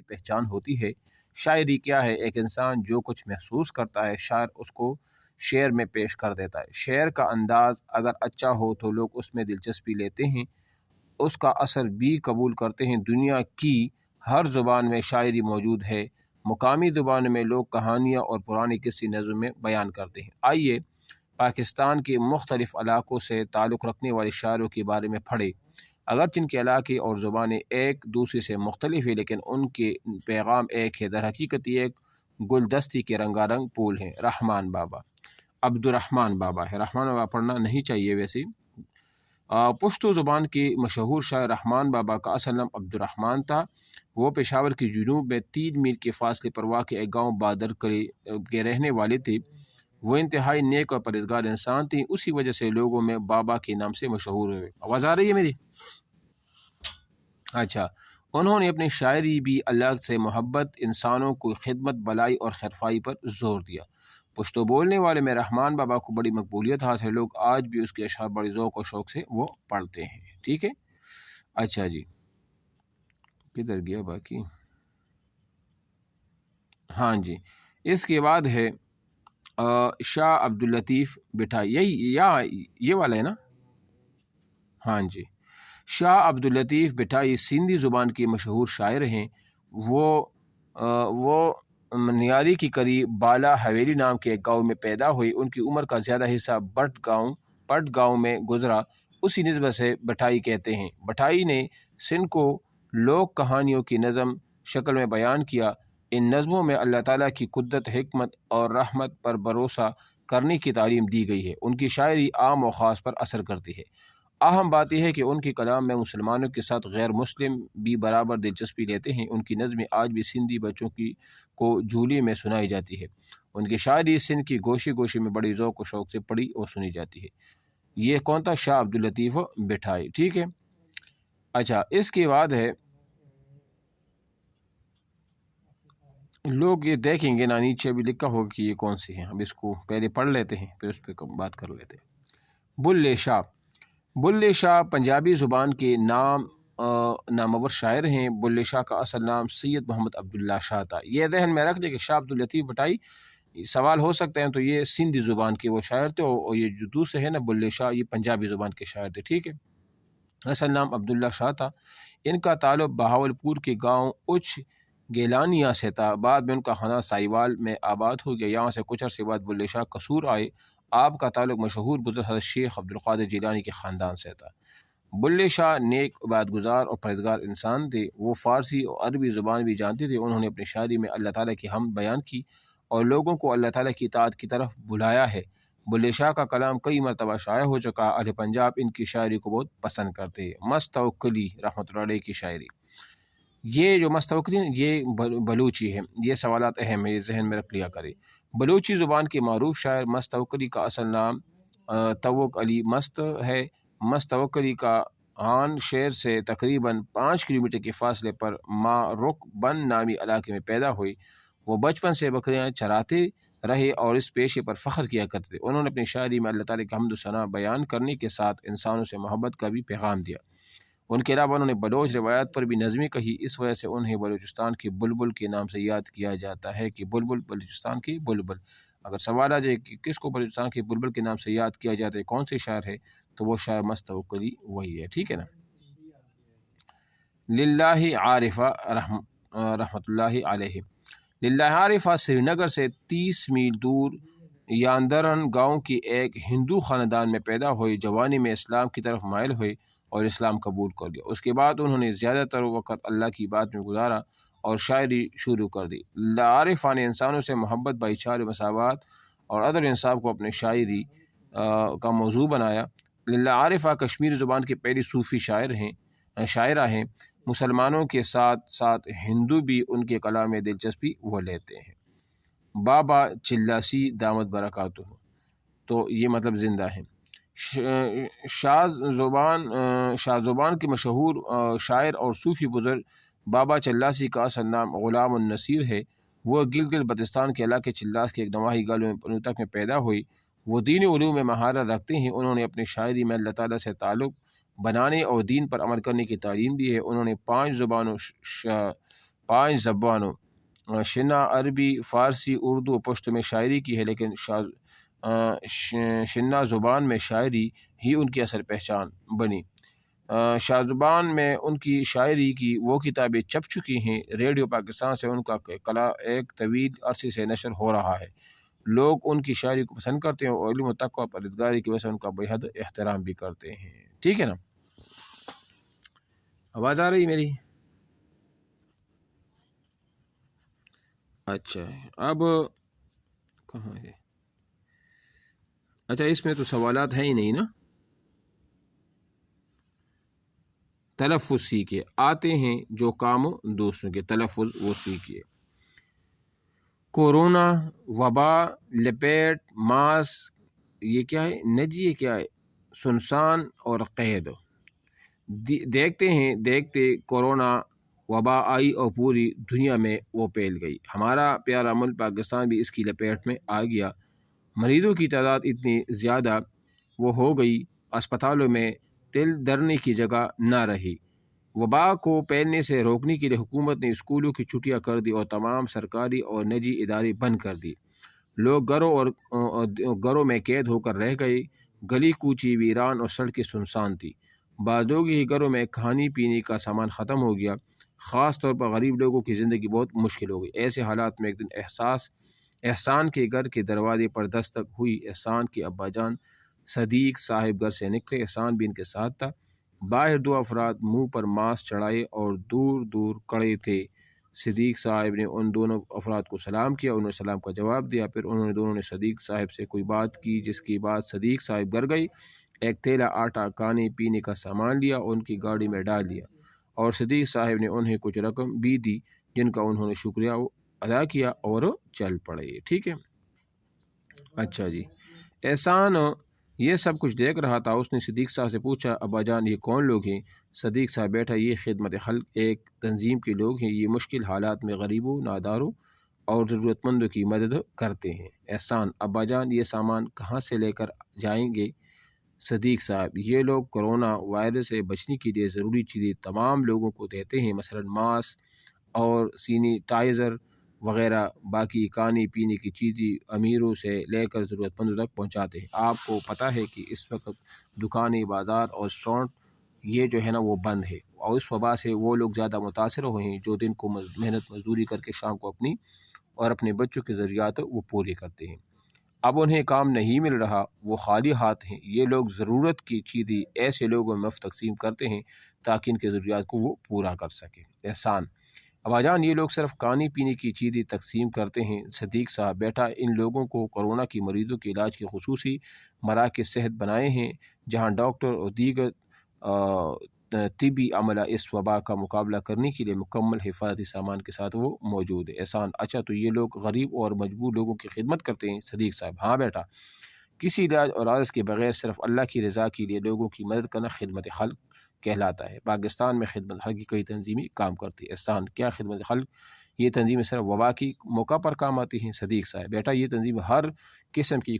پہچان ہوتی ہے۔ شاعری کیا ہے؟ ایک انسان جو کچھ محسوس کرتا ہے شاعر اس کو شعر میں پیش کر دیتا ہے۔ شعر کا انداز اگر اچھا ہو تو لوگ اس میں دلچسپی لیتے ہیں، اس کا اثر بھی قبول کرتے ہیں۔ دنیا کی ہر زبان میں شاعری موجود ہے۔ مقامی زبانوں میں لوگ کہانیاں اور پرانی قصے نظم میں بیان کرتے ہیں۔ آئیے پاکستان کے مختلف علاقوں سے تعلق رکھنے والے شاعروں کے بارے میں پڑھیں۔ اگرچہ ان کے علاقے اور زبانیں ایک دوسرے سے مختلف ہیں لیکن ان کے پیغام ایک ہے۔ در حقیقت یہ ایک گلدستی کے رنگا رنگ پھول ہیں۔ رحمان بابا، عبد الرحمان بابا ہے۔ رحمان بابا پڑھنا نہیں چاہیے ویسے۔ پشتو زبان کے مشہور شاعر رحمان بابا کا اصل نام عبد الرحمان تھا۔ وہ پشاور کے جنوب میں 3 میل کے فاصلے پر واقع ایک گاؤں بادر کے رہنے والے تھے۔ وہ انتہائی نیک اور پرہیزگار انسان تھے، اسی وجہ سے لوگوں میں بابا کے نام سے مشہور ہوئے۔ آواز آ رہی ہے میری؟ اچھا، انہوں نے اپنی شاعری بھی اللہ سے محبت، انسانوں کو خدمت، بلائی اور خیرخواہی پر زور دیا۔ پشتو بولنے والے میں رحمان بابا کو بڑی مقبولیت حاصل ہے۔ لوگ آج بھی اس کے اشعار بڑے ذوق و شوق سے وہ پڑھتے ہیں۔ ٹھیک ہے، اچھا جی، کدھر گیا باقی؟ ہاں جی، اس کے بعد ہے شاہ عبداللطیف بٹھائی، یہ والا ہے نا؟ ہاں جی، شاہ عبداللطیف بٹھائی سندھی زبان کے مشہور شاعر ہیں۔ وہ منیاری کے قریب بالا حویلی نام کے ایک گاؤں میں پیدا ہوئی۔ ان کی عمر کا زیادہ حصہ پٹ گاؤں میں گزرا، اسی نسبت سے بٹھائی کہتے ہیں۔ بٹھائی نے سندھ کو لوک کہانیوں کی نظم شکل میں بیان کیا۔ ان نظموں میں اللہ تعالیٰ کی قدرت، حکمت اور رحمت پر بھروسہ کرنے کی تعلیم دی گئی ہے۔ ان کی شاعری عام و خاص پر اثر کرتی ہے۔ اہم بات یہ ہے کہ ان کے کلام میں مسلمانوں کے ساتھ غیر مسلم بھی برابر دلچسپی لیتے ہیں۔ ان کی نظمیں آج بھی سندھی بچوں کو جھولی میں سنائی جاتی ہے۔ ان کی شاعری سندھ کی گوشے گوشے میں بڑی ذوق و شوق سے پڑھی اور سنی جاتی ہے۔ یہ کون تھا؟ شاہ عبداللطیف بٹھائی۔ ٹھیک ہے، اچھا، اس کے بعد ہے لوگ یہ دیکھیں گے نا، نیچے بھی لکھا ہوگا کہ یہ کون سی ہیں۔ اب اس کو پہلے پڑھ لیتے ہیں پھر اس پہ بات کر لیتے ہیں۔ بلے شاہ، بلے شاہ پنجابی زبان کے نامور شاعر ہیں۔ بلے شاہ کا اصل نام سید محمد عبداللہ شاہ تھا۔ یہ ذہن میں رکھ دے کہ شاہ عبداللطیف بٹھائی سوال ہو سکتے ہیں، تو یہ سندھی زبان کے وہ شاعر تھے، اور یہ جو دوسرے ہیں نا بلے شاہ، یہ پنجابی زبان کے شاعر تھے۔ ٹھیک ہے، اصل نام عبداللہ شاہ تھا۔ ان کا تعلق بہاولپور کے گاؤں اچ گیلانیہ سے تھا۔ بعد میں ان کا خانہ سائیوال میں آباد ہو گیا۔ یہاں سے کچھ عرصے بعد بلے شاہ قصور آئے۔ آپ کا تعلق مشہور بزرگ حضرت شیخ عبدالقادر جیلانی کے خاندان سے تھا۔ بلے شاہ نیک، عبادت گزار اور پرہیزگار انسان تھے۔ وہ فارسی اور عربی زبان بھی جانتے تھے۔ انہوں نے اپنی شاعری میں اللہ تعالیٰ کی حمد بیان کی اور لوگوں کو اللہ تعالیٰ کی اطاعت کی طرف بلایا ہے۔ بلے شاہ کا کلام کئی مرتبہ شائع ہو چکا۔ اہل پنجاب ان کی شاعری کو بہت پسند کرتے ہیں۔ مستوکلی رحمۃ اللہ علیہ کی شاعری، یہ جو مستوکلی یہ بلوچی ہے۔ یہ سوالات اہم ہیں، یہ ذہن میں رکھ لیا کرے۔ بلوچی زبان کے معروف شاعر مستوکلی کا اصل نام توق علی مست ہے۔ مستوکلی کا آن شہر سے تقریباً 5 کلومیٹر کے فاصلے پر مارک بن نامی علاقے میں پیدا ہوئی۔ وہ بچپن سے بکریاں چراتے رہے اور اس پیشے پر فخر کیا کرتے تھے۔ انہوں نے اپنی شاعری میں اللہ تعالیٰ کی حمد و ثنا بیان کرنے کے ساتھ انسانوں سے محبت کا بھی پیغام دیا۔ ان کے علاوہ انہوں نے بلوچ روایات پر بھی نظمیں کہی۔ اس وجہ سے انہیں بلوچستان کے بلبل کے نام سے یاد کیا جاتا ہے کہ بلبل بلوچستان کی بلبل۔ اگر سوال آ جائے کہ کس کو بلوچستان کے بلبل کے نام سے یاد کیا جاتا ہے، کون سے شاعر ہے، تو وہ شاعر مستوکلی وہی ہے۔ ٹھیک ہے نا۔ للہ عارفہ رحمۃ اللہ علیہ، للہ عارفہ سری نگر سے 30 میل دور یاندرن گاؤں کی ایک ہندو خاندان میں پیدا ہوئی۔ جوانی میں اسلام کی طرف مائل ہوئے اور اسلام قبول کر لیا۔ اس کے بعد انہوں نے زیادہ تر وقت اللہ کی بات میں گزارا اور شاعری شروع کر دی۔ للہ عارفہ نے انسانوں سے محبت، بھائی چارے، مساوات اور عدل انصاف کو اپنے شاعری کا موضوع بنایا۔ للہ عارفہ کشمیری زبان کی پہلی صوفی شاعرہ ہیں۔ مسلمانوں کے ساتھ ساتھ ہندو بھی ان کے کلام میں دلچسپی وہ لیتے ہیں۔ بابا چلاسی دامت برکاتہ، تو یہ مطلب زندہ ہیں۔ شاہ زبان کے مشہور شاعر اور صوفی بزرگ بابا چلاسی کا اصل نام غلام النصیر ہے۔ وہ گلگت بلتستان کے علاقے چلاس کے ایک نواحی گاؤں پنوتک میں پیدا ہوئی۔ وہ دینی علوم میں مہارت رکھتے ہیں۔ انہوں نے اپنی شاعری میں اللہ تعالیٰ سے تعلق بنانے اور دین پر عمل کرنے کی تعلیم دی ہے۔ انہوں نے 5 زبانوں شنا، عربی، فارسی، اردو و پشتو میں شاعری کی ہے، لیکن شنا زبان میں شاعری ہی ان کی اصل پہچان بنی۔ شاہ زبان میں ان کی شاعری کی وہ کتابیں چھپ چکی ہیں۔ ریڈیو پاکستان سے ان کا کلا ایک طویل عرصے سے نشر ہو رہا ہے۔ لوگ ان کی شاعری کو پسند کرتے ہیں اور علم و تقویٰ پرہیزگاری کی وجہ سے ان کا بے حد احترام بھی کرتے ہیں۔ ٹھیک ہے نا؟ آواز آ رہی میری؟ اچھا، اب کہاں ہے؟ اچھا، اس میں تو سوالات ہیں ہی نہیں نا۔ تلفظ سیکھے، آتے ہیں جو کام دوسروں کے، تلفظ وہ سیکھیے۔ کورونا، وبا، لپیٹ، ماس، یہ کیا ہے؟ نجی کیا ہے؟ سنسان اور قید۔ دیکھتے کورونا وبا آئی اور پوری دنیا میں وہ پھیل گئی۔ ہمارا پیارا ملک پاکستان بھی اس کی لپیٹ میں آ گیا۔ مریضوں کی تعداد اتنی زیادہ وہ ہو گئی، اسپتالوں میں تل دھرنے کی جگہ نہ رہی۔ وبا کو پھیلنے سے روکنے کے لیے حکومت نے اسکولوں کی چھٹیاں کر دی اور تمام سرکاری اور نجی ادارے بند کر دی۔ لوگ گھروں میں قید ہو کر رہ گئے۔ گلی کوچی ویران اور سڑکیں سنسان تھی۔ بعض لوگوں کے گھروں میں کھانے پینے کا سامان ختم ہو گیا۔ خاص طور پر غریب لوگوں کی زندگی بہت مشکل ہو گئی۔ ایسے حالات میں ایک دن احسان کے گھر کے دروازے پر دستک ہوئی۔ احسان کے ابا جان صدیق صاحب گھر سے نکلے۔ احسان بھی ان کے ساتھ تھا۔ باہر 2 افراد منہ پر ماسک چڑھائے اور دور دور کھڑے تھے۔ صدیق صاحب نے ان دونوں افراد کو سلام کیا، انہوں نے سلام کا جواب دیا، پھر انہوں نے دونوں نے صدیق صاحب سے کوئی بات کی، جس کے بعد صدیق صاحب گھر گئی، ایک تھیلا آٹا، کھانے پینے کا سامان لیا اور ان کی گاڑی میں ڈال دیا، اور صدیق صاحب نے انہیں کچھ رقم بھی دی جن کا انہوں نے شکریہ ادا کیا اور چل پڑے۔ ٹھیک ہے، اچھا جی۔ احسان یہ سب کچھ دیکھ رہا تھا۔ اس نے صدیق صاحب سے پوچھا، ابا جان یہ کون لوگ ہیں؟ صدیق صاحب بیٹھا، یہ خدمت خلق ایک تنظیم کے لوگ ہیں، یہ مشکل حالات میں غریبوں، ناداروں اور ضرورت مندوں کی مدد کرتے ہیں۔ احسان، ابا جان یہ سامان کہاں سے لے کر جائیں گے؟ صدیق صاحب، یہ لوگ کرونا وائرس سے بچنے کے لیے ضروری چیزیں تمام لوگوں کو دیتے ہیں، مثلا ماسک اور سینیٹائزر وغیرہ، باقی کھانے پینے کی چیزیں امیروں سے لے کر ضرورت مندوں تک پہنچاتے ہیں۔ آپ کو پتہ ہے کہ اس وقت دکانیں، بازار اور ریسٹورینٹ یہ جو ہے نا وہ بند ہے، اور اس وبا سے وہ لوگ زیادہ متاثر ہوئے ہیں جو دن کو محنت مزدوری کر کے شام کو اپنی اور اپنے بچوں کی ضروریات وہ پوری کرتے ہیں۔ اب انہیں کام نہیں مل رہا، وہ خالی ہاتھ ہیں۔ یہ لوگ ضرورت کی چیزیں ایسے لوگوں میں مفت تقسیم کرتے ہیں تاکہ ان کی ضروریات کو وہ پورا کر سکیں۔ احسان، ابا جان یہ لوگ صرف کھانے پینے کی چیزیں تقسیم کرتے ہیں۔ صدیق صاحب بیٹھا، ان لوگوں کو کورونا کی مریضوں کے علاج کے خصوصی مراکز صحت بنائے ہیں جہاں ڈاکٹر اور دیگر طبی عملہ اس وبا کا مقابلہ کرنے کے لیے مکمل حفاظتی سامان کے ساتھ وہ موجود ہے۔ احسان، اچھا تو یہ لوگ غریب اور مجبور لوگوں کی خدمت کرتے ہیں؟ صدیق صاحب، ہاں بیٹا، کسی علاج اور عارض کے بغیر صرف اللہ کی رضا کے لیے لوگوں کی مدد کرنا خدمت خلق کہلاتا ہے۔ پاکستان میں خدمت خلق کی کئی تنظیمیں کام کرتی ہیں۔ احسان، کیا خدمت خلق یہ تنظیمیں صرف وبا کی موقع پر کام آتی ہیں؟ صدیق صاحب، بیٹا یہ تنظیم ہر قسم کی